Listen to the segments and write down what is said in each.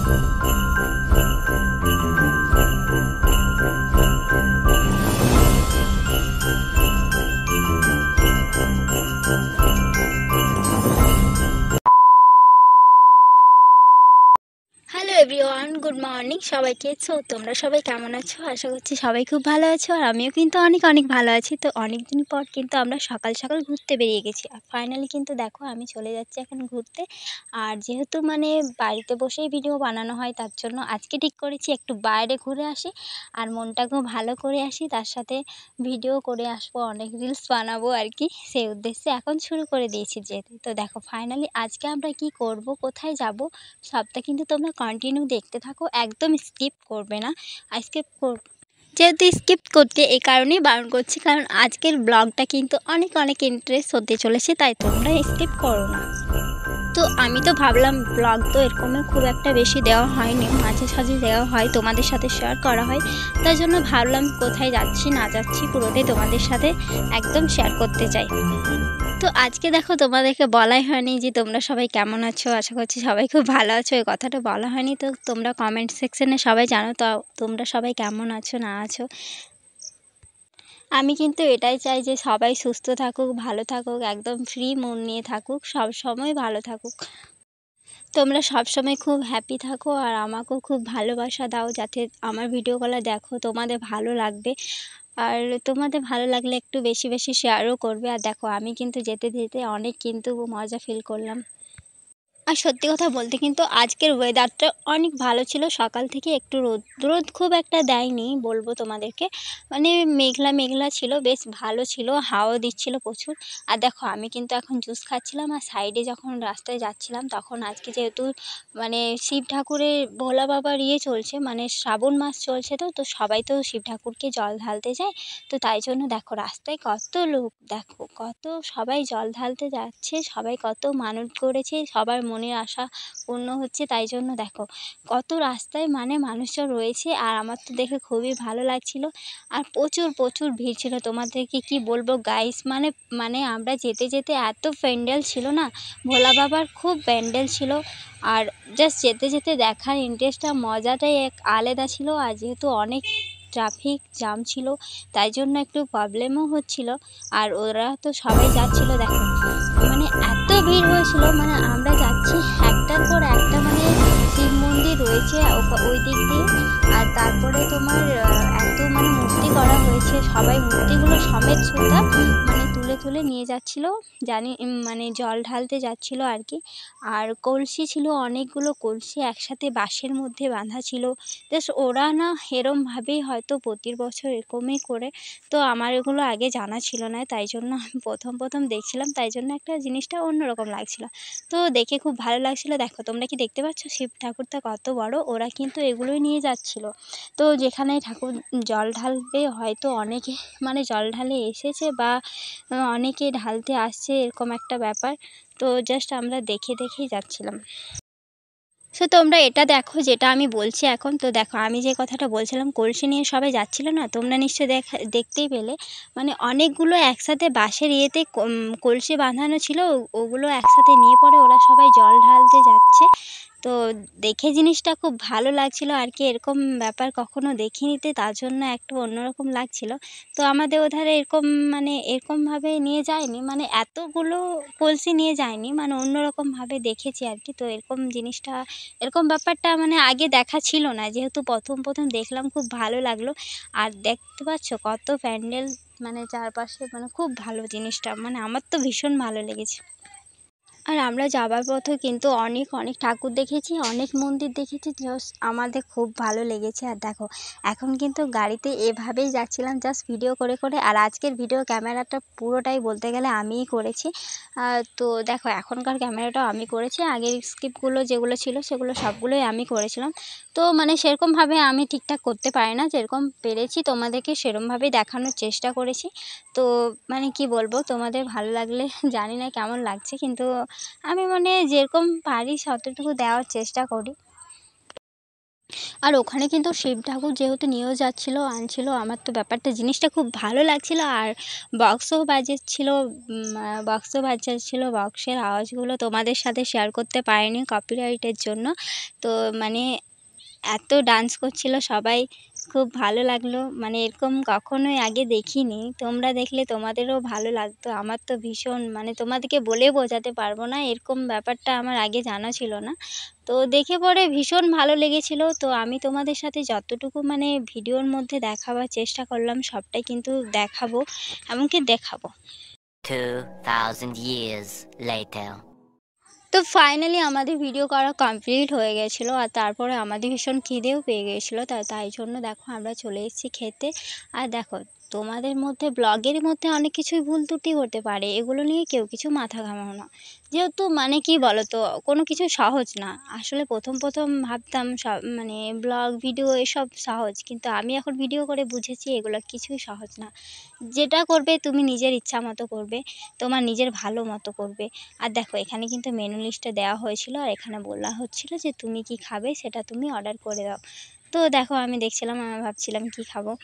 Hello everyone, good morning সবাইকে। তোমরা সবাই কেমন আছো? আশা করছি সবাই খুব ভালো আছো, আর আমিও কিন্তু অনেক অনেক ভালো আছি। তো অনেক দিন পর কিন্তু আমরা সকাল সকাল ঘুরতে বেরিয়ে গেছি, আর ফাইনালি কিন্তু দেখো আমি চলে যাচ্ছি এখন ঘুরতে। আর যেহেতু বাড়িতে বসেই ভিডিও বানানো হয়, তার জন্য আজকে ঠিক করেছি একটু বাইরে ঘুরে আসি আর মনটাকেও ভালো করে আসি, তার সাথে ভিডিও করে আসবো, অনেক রিলস বানাবো আর কি। সেই উদ্দেশ্যে এখন শুরু করে দিয়েছি যেতে। তো দেখো ফাইনালি আজকে আমরা কি করব, কোথায় যাব, সবটা কিন্তু তোমরা কন্টিনিউ দেখতে থাকো, একদম স্কিপ করবে না। আর স্কিপ যেহেতু স্কিপ করতে এই কারণেই বারণ করছি, কারণ আজকের ব্লগটা কিন্তু অনেক অনেক ইন্টারেস্ট হতে চলেছে, তাই তোমরা স্কিপ করো না। তো আমি তো ভাবলাম ব্লগ তো এরকমই খুব একটা বেশি দেওয়া হয়নি, মাঝে সাঝে দেওয়া হয়, তোমাদের সাথে শেয়ার করা হয়। তাই জন্য ভাবলাম কোথায় যাচ্ছি না যাচ্ছি পুরোটাই তোমাদের সাথে একদম শেয়ার করতে চাই। তো আজকে দেখো তোমাদেরকে বলাই হয়নি যে তোমরা সবাই কেমন আছো, আশা করছি সবাই খুব ভালো আছো, এই কথাটা বলা হয়নি। তো তোমরা কমেন্ট সেকশনে সবাই জানো তো তোমরা সবাই কেমন আছো না আছো। আমি কিন্তু এটাই চাই যে সবাই সুস্থ থাকুক, ভালো থাকুক, একদম ফ্রি মন নিয়ে থাকুক, সব সময় ভালো থাকুক। তোমরা সবসময় খুব হ্যাপি থাকো আর আমাকেও খুব ভালোবাসা দাও, যাতে আমার ভিডিওগুলো দেখো তোমাদের ভালো লাগবে। আর তোমাদের ভালো লাগলে একটু বেশি বেশি শেয়ারও করবে। আর দেখো আমি কিন্তু যেতে যেতে অনেক কিন্তু মজা ফিল করলাম। আর সত্যি কথা বলতে কিন্তু আজকের ওয়েদারটা অনেক ভালো ছিল, সকাল থেকে একটু রোদ রোদ খুব একটা দেয়নি বলবো তোমাদেরকে, মেঘলা মেঘলা ছিল, বেশ ভালো ছিল, হাওয়া দিচ্ছিল প্রচুর। আর দেখো আমি কিন্তু এখন জুস খাচ্ছিলাম, আর সাইডে যখন রাস্তায় যাচ্ছিলাম তখন আজকে যেহেতু শিব ঠাকুরের ভোলা বাবার চলছে, শ্রাবণ মাস চলছে, তো সবাই তো শিব ঠাকুরকে জল ঢালতে যায়। তো তাই জন্য দেখো রাস্তায় কত লোক, দেখো কত সবাই জল ঢালতে যাচ্ছে, সবাই কত মানত করেছে, সবার মনের আশা পূর্ণ হচ্ছে। তাই জন্য দেখো কত রাস্তায় মানুষজন রয়েছে, আর আমার তো দেখে খুবই ভালো লাগছিল। আর প্রচুর প্রচুর ভিড় ছিল, তোমাদেরকে কি বলবো গাইস, আমরা যেতে যেতে এত প্যান্ডেল ছিল না, ভোলা বাবার খুব প্যান্ডেল ছিল। আর জাস্ট যেতে যেতে দেখার ইন্টারেস্টটা মজাটাই এক আলাদা ছিল। আর যেহেতু অনেক ট্রাফিক জ্যাম ছিল, তাই জন্য একটু প্রবলেমও হচ্ছিল। আর ওরা তো সবাই যাচ্ছিল, দেখো এত ভিড় হয়েছিল, আমরা যাচ্ছি একটার পর একটা, শিব মন্দির রয়েছে ওই দিক দিয়ে। আর তারপরে তোমার এত মূর্তি করা হয়েছে, সবাই মূর্তিগুলো সমেত সুদ্ধা তুলে তুলে নিয়ে যাচ্ছিল, জল ঢালতে যাচ্ছিল আর কি। আর কলসি ছিল অনেকগুলো, কলসি একসাথে বাঁশের মধ্যে বাঁধা ছিল। জাস্ট ওরা না এরমভাবেই হয়তো প্রতি বছর এরকমই করে। তো আমার এগুলো আগে জানা ছিল না, তাই জন্য আমি প্রথম দেখছিলাম, তাই জন্য একটা জিনিসটা অন্যরকম লাগছিল। তো দেখে খুব ভালো লাগছিল। দেখো তোমরা কি দেখতে পাচ্ছ শিব ঠাকুরটা কত বড়, ওরা কিন্তু এগুলোই নিয়ে যাচ্ছিল। তো যেখানে ঠাকুর জল ঢালবে হয়তো অনেকে জল ঢালে এসেছে, বা অনেকে ঢালতে আসছে, এরকম একটা ব্যাপার। তো জাস্ট আমরা দেখে দেখেই যাচ্ছিলাম। সো তোমরা এটা দেখো যেটা আমি বলছি এখন। তো দেখো আমি যে কথাটা বলছিলাম কলসি নিয়ে সবাই যাচ্ছিল না, তোমরা নিশ্চয়ই দেখতেই পেলে, অনেকগুলো একসাথে বাঁশের কলসি বাঁধানো ছিল, ওগুলো একসাথে নিয়ে পরে ওরা সবাই জল ঢালতে যাচ্ছে। তো দেখে জিনিসটা খুব ভালো লাগছিল আর কি, এরকম ব্যাপার কখনো দেখিনি, তার জন্য একটু অন্যরকম লাগছিল। তো আমাদের ওধারে এরকম এরকমভাবে নিয়ে যায়নি, এতগুলো কলসি নিয়ে যায়নি, অন্যরকমভাবে দেখেছি আর কি। তো এরকম জিনিসটা, এরকম ব্যাপারটা আগে দেখা ছিল না, যেহেতু প্রথম দেখলাম, খুব ভালো লাগলো। আর দেখতে পাচ্ছ কত প্যান্ডেল চারপাশে, খুব ভালো জিনিসটা, আমার তো ভীষণ ভালো লেগেছে। আর আমরা যাবার পথে কিন্তু অনেক অনেক ঠাকুর দেখেছি, অনেক মন্দির দেখেছি, জাস্ট আমাদের খুব ভালো লেগেছে। আর দেখো এখন কিন্তু গাড়িতে এভাবেই যাচ্ছিলাম জাস্ট ভিডিও করে করে। আর আজকের ভিডিও ক্যামেরাটা পুরোটাই বলতে গেলে আমিই করেছি। তো দেখো এখনকার ক্যামেরাটাও আমি করেছি, আগের স্ক্রিপ্টগুলো যেগুলো ছিল সেগুলো সবগুলোই আমি করেছিলাম। তো সেরকমভাবে আমি ঠিকঠাক করতে পারি না, যেরকম পেরেছি তোমাদেরকে সেরকমভাবেই দেখানোর চেষ্টা করেছি। তো কি বলবো, তোমাদের ভালো লাগলে জানি না কেমন লাগছে, কিন্তু আমি যেরকম পারি ততটুকু দেওয়ার চেষ্টা করি। আর ওখানে কিন্তু শিব ঠাকুর যেহেতু নিয়েও যাচ্ছিলো, আনছিলো, আমার তো ব্যাপারটা জিনিসটা খুব ভালো লাগছিলো। আর বক্সও বাজছিলো, বক্সও বাজছিলো। বক্সের আওয়াজগুলো তোমাদের সাথে শেয়ার করতে পারিনি কপিরাইটের জন্য। তো মানে এত ডান্স করছিল সবাই, খুব ভালো লাগলো। মানে এরকম কখনোই আগে দেখিনি। তোমরা দেখলে তোমাদেরও ভালো লাগতো। আমার তো ভীষণ, মানে তোমাদেরকে বলে বোঝাতে পারবো না, এরকম ব্যাপারটা আমার আগে জানা ছিল না। তো দেখে পরে ভীষণ ভালো লেগেছিল। তো আমি তোমাদের সাথে যতটুকু মানে ভিডিওর মধ্যে দেখাবার চেষ্টা করলাম সবটাই কিন্তু দেখাবো, এমনকি দেখাবো। 2000 years later. তো ফাইনালি আমাদের ভিডিও করা কমপ্লিট হয়ে গেছিলো। আর তারপরে আমাদের ভীষণ খিদেও পেয়ে গিয়েছিলো। তাই জন্য দেখো আমরা চলে এসেছি খেতে। আর দেখো, তোমাদের মধ্যে ব্লগের মধ্যে অনেক কিছুই ভুল ত্রুটি হতে পারে, এগুলো নিয়ে কেউ কিছু মাথা ঘামাও না। যেহেতু মানে কি বলো তো, কোনো কিছু সহজ না। আসলে প্রথম ভাবতাম সব মানে ব্লগ ভিডিও এসব সহজ, কিন্তু আমি এখন ভিডিও করে বুঝেছি এগুলো কিছুই সহজ না। যেটা করবে তুমি নিজের ইচ্ছা মতো করবে, তোমার নিজের ভালো মতো করবে। আর দেখো, এখানে কিন্তু মেনু লিস্টে দেওয়া হয়েছিল, আর এখানে বলা হচ্ছিল যে তুমি কি খাবে সেটা তুমি অর্ডার করে দাও। তো দেখো, আমি দেখছিলাম, আমি ভাবছিলাম কি খাবো।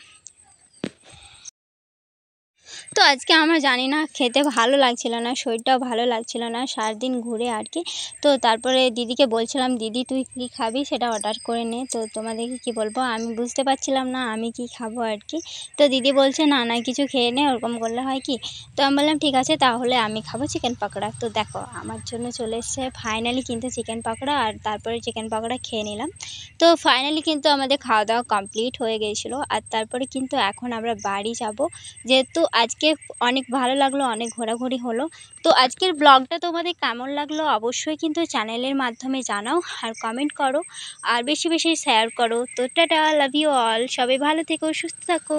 তো আজকে আমার জানি না খেতে ভালো লাগছিল না, শরীরটাও ভালো লাগছিল না, সারাদিন ঘুরে আর কি। তো তারপরে দিদিকে বলছিলাম, দিদি তুই কী খাবি সেটা অর্ডার করে নে। তো তোমাদেরকে কী বলবো, আমি বুঝতে পারছিলাম না আমি কি খাবো আর কি। তো দিদি বলছে না না কিছু খেয়ে নে, ওরকম করলে হয় কি। তো আমি বললাম ঠিক আছে তাহলে আমি খাবো চিকেন পকোড়া। তো দেখো আমার জন্য চলে এসছে ফাইনালি কিন্তু চিকেন পকোড়া, আর তারপরে চিকেন পকোড়া খেয়ে নিলাম। তো ফাইনালি কিন্তু আমাদের খাওয়া দাওয়া কমপ্লিট হয়ে গিয়েছিলো। আর তারপরে কিন্তু এখন আমরা বাড়ি যাব, যেহেতু আজকে অনেক ভালো লাগলো, অনেক ঘোরাঘুরি হলো। তো আজকের ব্লগটা তোমাদের কেমন লাগলো অবশ্যই কিন্তু চ্যানেলের মাধ্যমে জানাও, আর কমেন্ট করো, আর বেশি বেশি শেয়ার করো। তো টাটা, লাভ ইউ অল, সবাই ভালো থেকো, সুস্থ থাকো।